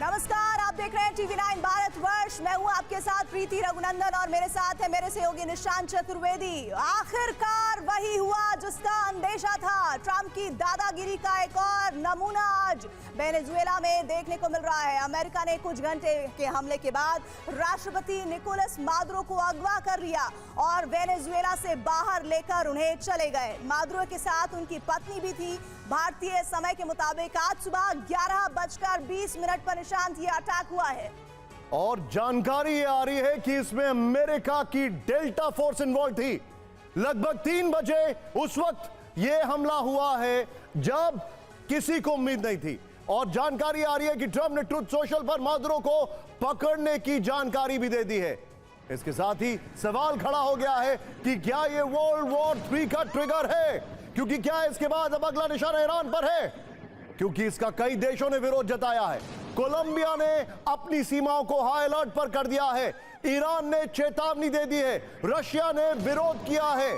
नमस्कार, आप देख रहे हैं टीवी9 भारतवर्ष। मैं हूं आपके साथ प्रीति रघुनंदन और मेरे साथ है मेरे सहयोगी निशांत चतुर्वेदी। आखिरकार वही हुआ जिसका अंदेशा था। ट्रंप की दादागिरी का एक और नमूना आज वेनेजुएला में देखने को मिल रहा है। अमेरिका ने कुछ घंटे के हमले के बाद राष्ट्रपति निकोलस मादुरो को अगवा कर लिया और वेनेजुएला से बाहर लेकर उन्हें चले गए। मादुरो के साथ उनकी पत्नी भी थी। भारतीय समय के मुताबिक आज सुबह 11:20 पर निशांत ये अटैक हुआ है और जानकारी ये आ रही है कि इसमें अमेरिका की डेल्टा फोर्स इन्वॉल्व थी। लगभग 3 बजे उस वक्त ये हमला हुआ है जब किसी को उम्मीद नहीं थी। और जानकारी आ रही है कि ट्रंप ने ट्रुथ सोशल पर मादुरो को पकड़ने की जानकारी भी दे दी है। इसके साथ ही सवाल खड़ा हो गया है कि क्या ये वर्ल्ड वॉर 3 का ट्रिगर है, क्योंकि क्या इसके बाद अब अगला निशाना ईरान पर है, क्योंकि इसका कई देशों ने विरोध जताया है। कोलंबिया ने अपनी सीमाओं को हाई अलर्ट पर कर दिया है। ईरान ने चेतावनी दे दी है। रशिया ने विरोध किया है।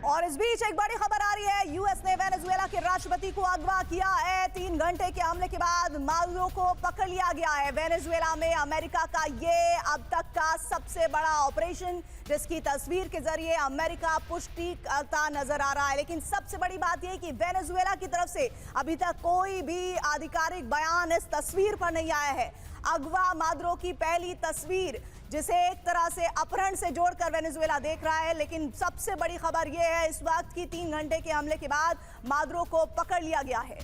और इस बीच एक बड़ी खबर आ रही है। यूएस ने वेनेजुएला के राष्ट्रपति को अगवा किया है। 3 घंटे के हमले के बाद मादुरो को पकड़ लिया गया है। वेनेजुएला में अमेरिका का ये अब तक का सबसे बड़ा ऑपरेशन, जिसकी तस्वीर के जरिए अमेरिका पुष्टि करता नजर आ रहा है। लेकिन सबसे बड़ी बात यह कि वेनेजुएला की तरफ से अभी तक कोई भी आधिकारिक बयान इस तस्वीर पर नहीं आया है। अगवा मादुरो की पहली तस्वीर, जिसे एक तरह से अपहरण से जोड़कर वेनेजुएला देख रहा है। लेकिन सबसे बड़ी खबर यह है इस वक्त की 3 घंटे के हमले के बाद मादुरो को पकड़ लिया गया है।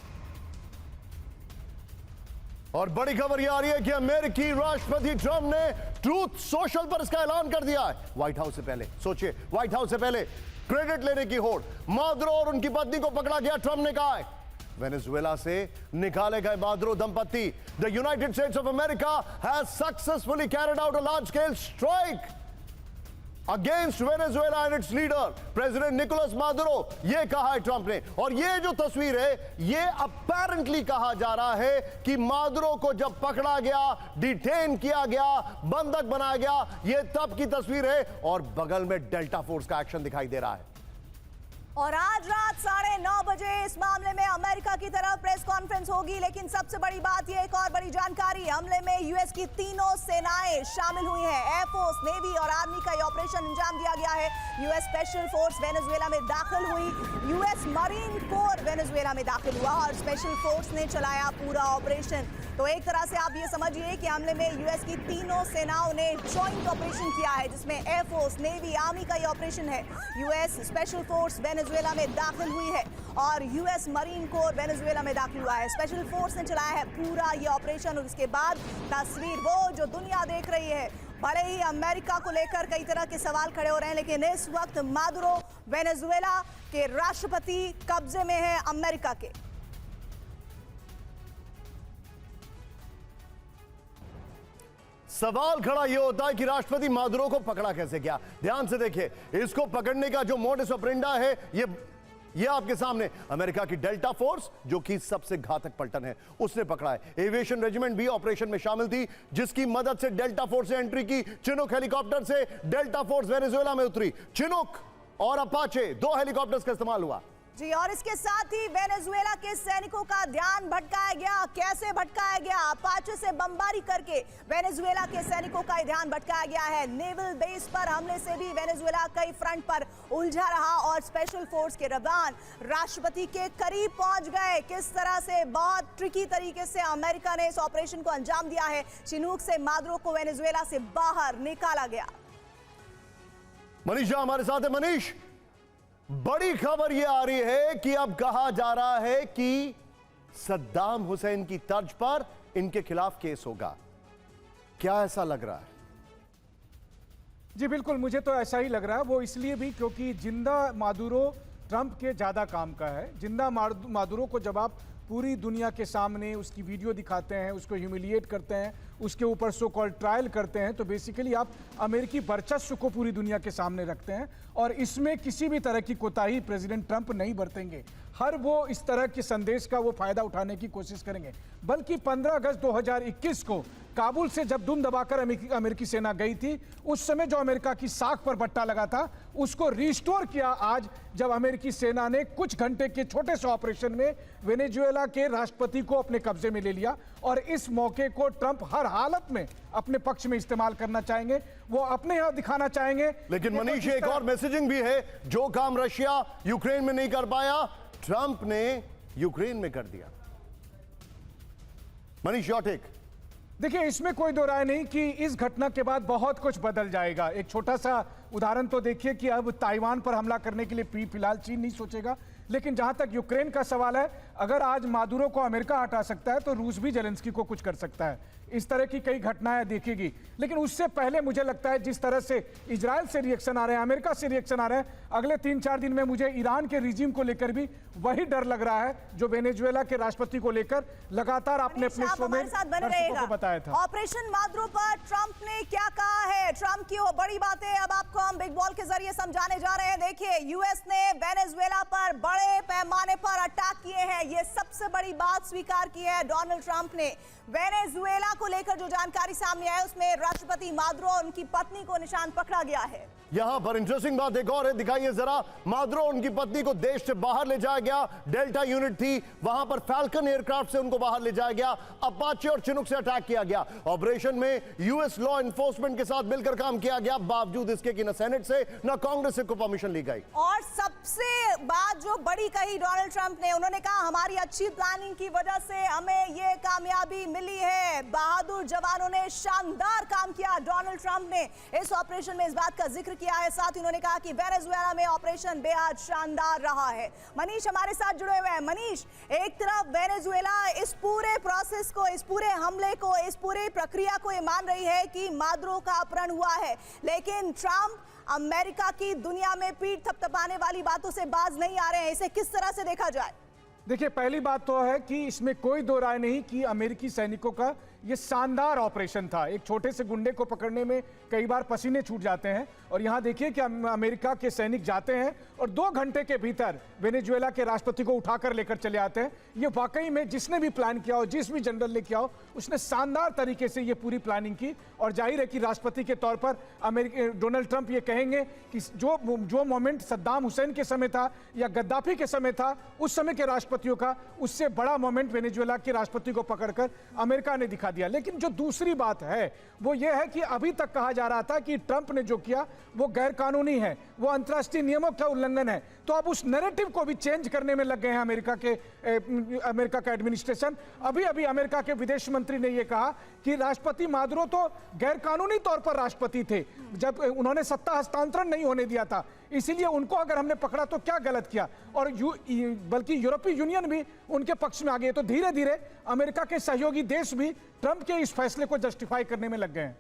और बड़ी खबर यह आ रही है कि अमेरिकी राष्ट्रपति ट्रंप ने ट्रूथ सोशल पर इसका ऐलान कर दिया है। व्हाइट हाउस से पहले, सोचिए, व्हाइट हाउस से पहले क्रेडिट लेने की होड़। मादुरो और उनकी पत्नी को पकड़ा गया। ट्रंप ने कहा है वेनेजुएला से निकाले गए मादुरो दंपति। The United states of America has successfully carried out a large scale strike against Venezuela and it's leader president Nicolas Maduro, ये कहा है ट्रंप ने। और ये जो तस्वीर है, ये अपेरेंटली कहा जा रहा है कि मादुरो को जब पकड़ा गया, डिटेन किया गया, बंधक बनाया गया, ये तब की तस्वीर है। और बगल में डेल्टा फोर्स का एक्शन दिखाई दे रहा है। और आज रात 9:30 बजे इस मामले में अमेरिका की तरफ प्रेस कॉन्फ्रेंस होगी। लेकिन सबसे बड़ी बात यह, एक और बड़ी जानकारी, हमले में यूएस की तीनों सेनाएं शामिल हुई हैं। एयरफोर्स, नेवी और आर्मी का यह ऑपरेशन अंजाम दिया गया है। यूएस स्पेशल फोर्स वेनेजुएला में दाखिल हुई। यूएस मरीन कोर वेनेजुएला में दाखिल हुआ और स्पेशल फोर्स ने चलाया पूरा ऑपरेशन। तो एक तरह से आप ये समझिए कि हमले में यूएस की तीनों सेनाओं ने जॉइंट ऑपरेशन किया है, जिसमें एयरफोर्स, नेवी, आर्मी का ये ऑपरेशन है। यूएस स्पेशल फोर्स वेनेजुएला में दाखिल हुई है और यूएस मरीन कोर वेनेजुएला में दाखिल हुआ है। स्पेशल फोर्स ने चलाया है पूरा ये ऑपरेशन। और उसके बाद तस्वीर वो जो दुनिया देख रही है। भले ही अमेरिका को लेकर कई तरह के सवाल खड़े हो रहे हैं, लेकिन इस वक्त मादुरो वेनेजुएला के राष्ट्रपति कब्जे में है अमेरिका के। सवाल खड़ा यह होता है कि राष्ट्रपति मादुरो को पकड़ा कैसे गया। ध्यान से देखिए, इसको पकड़ने का जो मोडस ऑपरेंडा है, ये आपके सामने अमेरिका की डेल्टा फोर्स, जो कि सबसे घातक पलटन है, उसने पकड़ा है। एविएशन रेजिमेंट भी ऑपरेशन में शामिल थी, जिसकी मदद से डेल्टा फोर्स से एंट्री की। चिनूक हेलीकॉप्टर से डेल्टा फोर्स वेनेजुएला में उतरी। चिनूक और अपाचे 2 हेलीकॉप्टर्स का इस्तेमाल हुआ जी। और इसके साथ ही वेनेजुएला के सैनिकों का ध्यान भटकाया गया। कैसे भटकाया गया? अपाचे से बमबारी करके वेनेजुएला के सैनिकों का ध्यान भटकाया गया है। नेवल बेस पर हमले से भी वेनेजुएला कई फ्रंट पर उलझा रहा और स्पेशल फोर्स के जवान राष्ट्रपति के करीब पहुंच गए। किस तरह से बहुत ट्रिकी तरीके से अमेरिका ने इस ऑपरेशन को अंजाम दिया है। चिनूक से मादुरो को वेनेजुएला से बाहर निकाला गया। मनीषा हमारे साथ है। मनीष, बड़ी खबर यह आ रही है कि अब कहा जा रहा है कि सद्दाम हुसैन की तर्ज पर इनके खिलाफ केस होगा। क्या ऐसा लग रहा है? जी बिल्कुल, मुझे तो ऐसा ही लग रहा है। वो इसलिए भी क्योंकि जिंदा मादुरो ट्रंप के ज़्यादा काम का है। जिंदा मादुरो को जब आप पूरी दुनिया के सामने उसकी वीडियो दिखाते हैं, उसको ह्यूमिलिएट करते हैं, उसके ऊपर सो कॉल्ड ट्रायल करते हैं, तो बेसिकली आप अमेरिकी वर्चस्व को पूरी दुनिया के सामने रखते हैं। और इसमें किसी भी तरह की कोताही प्रेसिडेंट ट्रंप नहीं बरतेंगे। हर वो इस तरह के संदेश का वो फायदा उठाने की कोशिश करेंगे। बल्कि 15 अगस्त 2021 को काबुल से जब दुम दबाकर अमेरिकी सेना गई थी, उस समय जो अमेरिका की साख पर बट्टा लगा था उसको रिस्टोर किया आज, जब अमेरिकी सेना ने कुछ घंटे के छोटे से ऑपरेशन में वेनेजुएला के राष्ट्रपति को अपने कब्जे में ले लिया। और इस मौके को ट्रंप हर हालत में अपने पक्ष में इस्तेमाल करना चाहेंगे, वो अपने यहां दिखाना चाहेंगे। लेकिन मनीष, एक और मैसेजिंग भी है, जो काम रशिया यूक्रेन में नहीं कर पाया, ट्रंप ने यूक्रेन में कर दिया। Manish, your take. देखिए, इसमें कोई दो राय नहीं कि इस घटना के बाद बहुत कुछ बदल जाएगा। एक छोटा सा उदाहरण तो देखिए कि अब ताइवान पर हमला करने के लिए फिलहाल चीन नहीं सोचेगा, लेकिन जहां तक यूक्रेन का सवाल है, अगर आज मादुरो को अमेरिका हटा सकता है तो रूस भी जेलेंस्की को कुछ कर सकता है। इस तरह की कई घटनाएं देखेगी। लेकिन उससे पहले मुझे लगता है जिस तरह से इजराइल से रिएक्शन आ रहे हैं, अमेरिका से रिएक्शन आ रहे हैं, अगले 3-4 दिन में मुझे ईरान के रिजीम को लेकर भी वही डर लग रहा है जो वेनेजुएला के राष्ट्रपति को लेकर लगातार अपने शो में दर्शकों को बताया था। ऑपरेशन मादुरो पर ट्रंप ने क्या कहा है, ट्रंप की वो बड़ी बातें अब आपको हम बिग बॉल के जरिए समझाने जा रहे हैं। देखिए, यूएस ने वेनेजुएला पर बड़े पैमाने पर अटैक किए हैं, ये सबसे बड़ी बात स्वीकार की है डोनाल्ड ट्रंप ने। वेनेजुएला को लेकर जो जानकारी सामने आई उसमें राष्ट्रपति मादुरो और उनकी पत्नी को निशान पकड़ा गया है। यहां पर इंटरेस्टिंग बात एक और है, दिखाइए जरा। मादुरो उनकी पत्नी को देश से बाहर ले जाया गया, डेल्टा यूनिट थी वहां पर, फाल्कन एयरक्राफ्ट से उनको बाहर ले जाया गया, अपाचे और चिनूक से अटैक किया गया। ऑपरेशन में यूएस लॉ एनफोर्समेंट के साथ मिलकर काम किया गया, बावजूद इसके कि न सेनेट से न कांग्रेस से को परमिशन ली गई। और सबसे बात जो बड़ी कही डोनाल्ड ट्रंप ने, उन्होंने कहा हमारी अच्छी प्लानिंग की वजह से हमें ये कामयाबी मिली है, बहादुर जवानों ने शानदार काम किया। डोनाल्ड ट्रंप ने इस ऑपरेशन में इस बात का जिक्र किया है, साथ ही उन्होंने कहा कि वेनेजुएला में ऑपरेशन बेहद शानदार रहा है। मनीष हमारे साथ जुड़े हुए हैं। मनीष, एक तरफ वेनेजुएला इस पूरे प्रोसेस को, इस पूरे हमले को, इस पूरे प्रक्रिया को ये मान रही है कि मादुरो का अपहरण हुआ है, लेकिन ट्रंप अमेरिका की दुनिया में पीठ थपथपाने वाली बातों से बाज नहीं आ रहे हैं। इसे किस तरह से देखा जाए? देखिए, पहली बात तो है कि इसमें कोई दो राय नहीं कि अमेरिकी सैनिकों का ये शानदार ऑपरेशन था। एक छोटे से गुंडे को पकड़ने में कई बार पसीने छूट जाते हैं, और यहाँ देखिए कि अमेरिका के सैनिक जाते हैं और 2 घंटे के भीतर वेनेजुएला के राष्ट्रपति को उठाकर लेकर चले आते हैं। ये वाकई में जिसने भी प्लान किया हो, जिस भी जनरल ने किया हो, उसने शानदार तरीके से ये पूरी प्लानिंग की। और जाहिर है कि राष्ट्रपति के तौर पर डोनाल्ड ट्रंप ये कहेंगे कि जो मोमेंट सद्दाम हुसैन के समय था या गद्दाफी के समय था, उस समय के राष्ट्रपतियों का, उससे बड़ा मोमेंट वेनेजुएला के राष्ट्रपति को पकड़कर अमेरिका ने दिखा दिया। लेकिन जो दूसरी बात है वो ये है कि अभी तक कहा जा रहा था कि ट्रंप ने जो किया वो गैर कानूनी है, वो अंतर्राष्ट्रीय नियमों का उल्लंघन है। तो अब उस नैरेटिव को भी चेंज करने में लग गए हैं अमेरिका का एडमिनिस्ट्रेशन। अभी अभी अमेरिका के विदेश मंत्री ने यह कहा कि राष्ट्रपति मादुरो तो गैर कानूनी तौर पर राष्ट्रपति थे, जब उन्होंने सत्ता हस्तांतरण नहीं होने दिया था, इसीलिए उनको अगर हमने पकड़ा तो क्या गलत किया। और बल्कि यूरोपीय यूनियन भी उनके पक्ष में आ गए। तो धीरे धीरे अमेरिका के सहयोगी देश भी ट्रंप के इस फैसले को जस्टिफाई करने में लग गए हैं।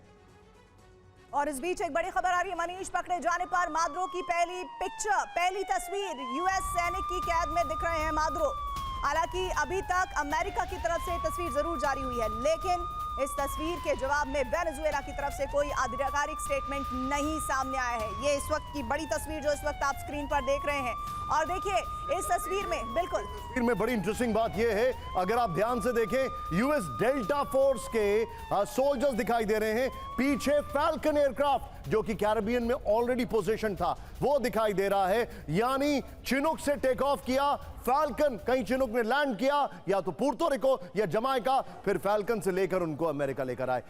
और इस बीच एक बड़ी खबर आ रही है मनीष, पकड़े जाने पर मादुरो की पहली तस्वीर यूएस सैनिक की कैद में दिख रहे हैं मादुरो। हालांकि अभी तक अमेरिका की तरफ से तस्वीर जरूर जारी हुई है, लेकिन इस तस्वीर के जवाब में वेनेजुएला की तरफ से कोई आधिकारिक स्टेटमेंट नहीं सामने आया है। ये इस वक्त की बड़ी तस्वीर जो इस वक्त आप स्क्रीन पर देख रहे हैं। और देखिए, इस तस्वीर में बिल्कुल तस्वीर में बड़ी इंटरेस्टिंग बात यह है, अगर आप ध्यान से देखें, यूएस डेल्टा फोर्स के सोल्जर्स दिखाई दे रहे हैं, पीछे फाल्कन एयरक्राफ्ट जो कि कैरिबियन में ऑलरेडी पोजीशन था वो दिखाई दे रहा है। यानी चिनूक से टेक ऑफ किया फाल्कन, कहीं चिनूक ने लैंड किया, या तो पुर्तो रिको या जमाइका, फिर फाल्कन से लेकर उनको अमेरिका लेकर आए।